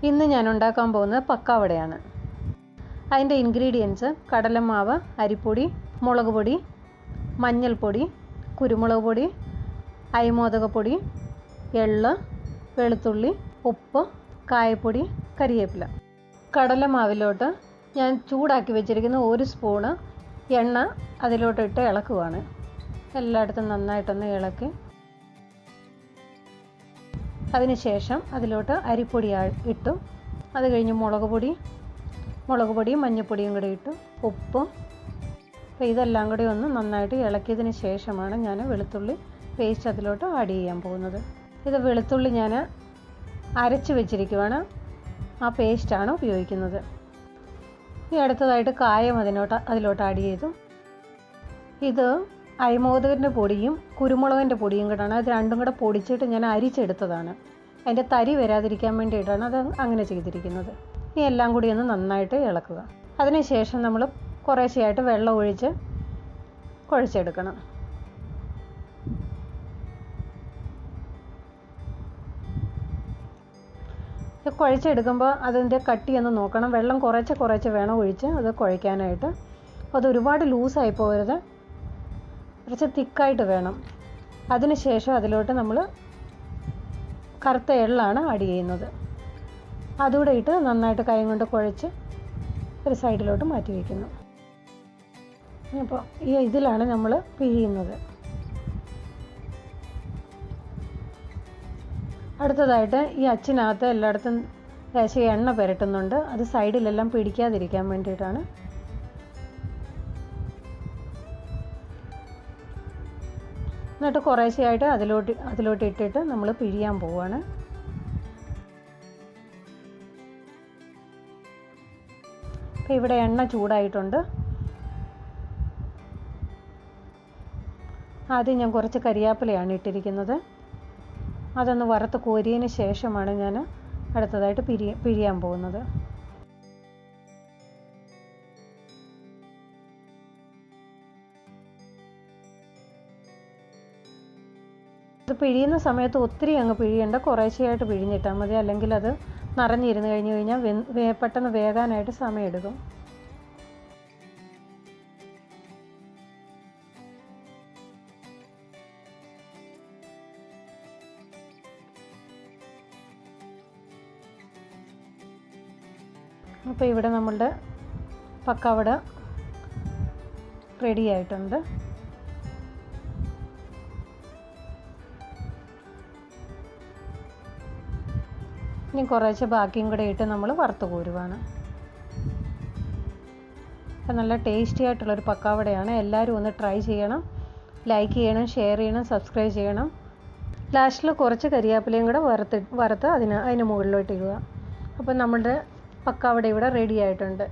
ഇന്ന് ഞാൻ ഉണ്ടാക്കാൻ പോകുന്നത് പക്കാവടയാണ്. അതിൻ്റെ ഇൻഗ്രീഡിയൻസ് കടലമാവ്, അരിപ്പൊടി, മുളക് പൊടി, മഞ്ഞൾപ്പൊടി, കുരുമുളക് പൊടി, അരിമോദകപ്പൊടി, എള്ള്, വെളുത്തുള്ളി, ഉപ്പ്, കായപ്പൊടി, കരിവേപ്പില. കടലമാവിലോട്ട് ഞാൻ ചൂടാക്കി വെച്ചിരിക്കുന്ന 1 സ്പൂണ് എണ്ണ അതിലോട്ടിട്ട് ഇളക്കുവാണ്. എല്ലായിടത്തും നന്നായിട്ടൊന്ന് ഇളക്കി അതിനുശേഷം അതിലോട്ട് അരിപ്പൊടി ഇട്ടു. അത് കഴിഞ്ഞ് മുളക് പൊടിയും മഞ്ഞൾപ്പൊടിയും കൂടി ഇട്ടു, ഉപ്പും. അപ്പോൾ ഇതെല്ലാം കൂടി ഒന്ന് നന്നായിട്ട് ഇളക്കിയതിന് ശേഷമാണ് ഞാൻ വെളുത്തുള്ളി പേസ്റ്റ് അതിലോട്ട് ആഡ് ചെയ്യാൻ പോകുന്നത്. ഇത് വെളുത്തുള്ളി ഞാൻ അരച്ച് വെച്ചിരിക്കുവാണ്, ആ പേസ്റ്റാണ് ഉപയോഗിക്കുന്നത്. ഈ അടുത്തതായിട്ട് കായം അതിലോട്ട് ആഡ് ചെയ്തു. ഇത് അരിമോദകത്തിൻ്റെ പൊടിയും കുരുമുളകിൻ്റെ പൊടിയും കൂടാണ്. അത് രണ്ടും കൂടെ പൊടിച്ചിട്ട് ഞാൻ അരിച്ചെടുത്തതാണ്. അതിൻ്റെ തരി വരാതിരിക്കാൻ വേണ്ടിയിട്ടാണ് അത് അങ്ങനെ ചെയ്തിരിക്കുന്നത്. ഈ എല്ലാം കൂടി ഒന്ന് നന്നായിട്ട് ഇളക്കുക. അതിനുശേഷം നമ്മൾ കുറേശ്ശെയായിട്ട് വെള്ളം ഒഴിച്ച് കുഴച്ചെടുക്കണം. കുഴച്ചെടുക്കുമ്പോൾ അതിൻ്റെ കട്ടിയൊന്ന് നോക്കണം. വെള്ളം കുറച്ച് വേണം ഒഴിച്ച് അത് കുഴയ്ക്കാനായിട്ട്. അപ്പോൾ അത് ഒരുപാട് ലൂസായി പോകരുത്, കുറച്ച് തിക്കായിട്ട് വേണം. അതിനുശേഷം അതിലോട്ട് നമ്മൾ കറുത്ത എള്ളാണ് ആഡ് ചെയ്യുന്നത്. അതുകൂടെ ഇട്ട് നന്നായിട്ട് കൈ കൊണ്ട് കുഴച്ച് ഒരു സൈഡിലോട്ട് മാറ്റി വയ്ക്കുന്നു. അപ്പോൾ ഇതിലാണ് നമ്മൾ പിഴിയുന്നത്. അടുത്തതായിട്ട് ഈ അച്ചിനകത്ത് എല്ലായിടത്തും ലേശം എണ്ണ പുരട്ടുന്നുണ്ട്. അത് സൈഡിലെല്ലാം പിടിക്കാതിരിക്കാൻ വേണ്ടിയിട്ടാണ്. എന്നിട്ട് കുറേശ്ശെയായിട്ട് അതിലോട്ട് ഇട്ടിട്ട് നമ്മൾ പിഴിയാൻ പോവുകയാണ്. അപ്പോൾ ഇവിടെ എണ്ണ ചൂടായിട്ടുണ്ട്. ആദ്യം ഞാൻ കുറച്ച് കരിയാപ്പിലയാണ് ഇട്ടിരിക്കുന്നത്. അതൊന്ന് വറുത്ത് കോരിയതിന് ശേഷമാണ് ഞാൻ അടുത്തതായിട്ട് പിഴിയാൻ പോകുന്നത്. ഇത് പിഴിയുന്ന സമയത്ത് ഒത്തിരി അങ്ങ് പിഴിയണ്ട, കുറേശ്ശെയായിട്ട് പിഴിഞ്ഞിട്ടാൽ മതി. അല്ലെങ്കിൽ അത് നിറഞ്ഞിരുന്ന് കഴിഞ്ഞാൽ പെട്ടെന്ന് വേകാനായിട്ട് സമയമെടുക്കും. അപ്പോൾ ഇവിടെ നമ്മളുടെ പക്കാവട റെഡി ആയിട്ടുണ്ട്. ഇനി കുറേശ്ശെ ബാക്കിയും കൂടെ ഇട്ട് നമ്മൾ വറുത്ത് കോരുവാണ്. അപ്പോൾ നല്ല ടേസ്റ്റി ആയിട്ടുള്ളൊരു പക്കാവടയാണ്. എല്ലാവരും ഒന്ന് ട്രൈ ചെയ്യണം, ലൈക്ക് ചെയ്യണം, ഷെയർ ചെയ്യണം, സബ്സ്ക്രൈബ് ചെയ്യണം. ലാസ്റ്റിൽ കുറച്ച് കരിയാപ്പിലയും കൂടെ വറുത്ത് അതിന് മുകളിലോട്ട് ഇടുക. അപ്പോൾ നമ്മുടെ പക്കാവട ഇവിടെ റെഡി ആയിട്ടുണ്ട്.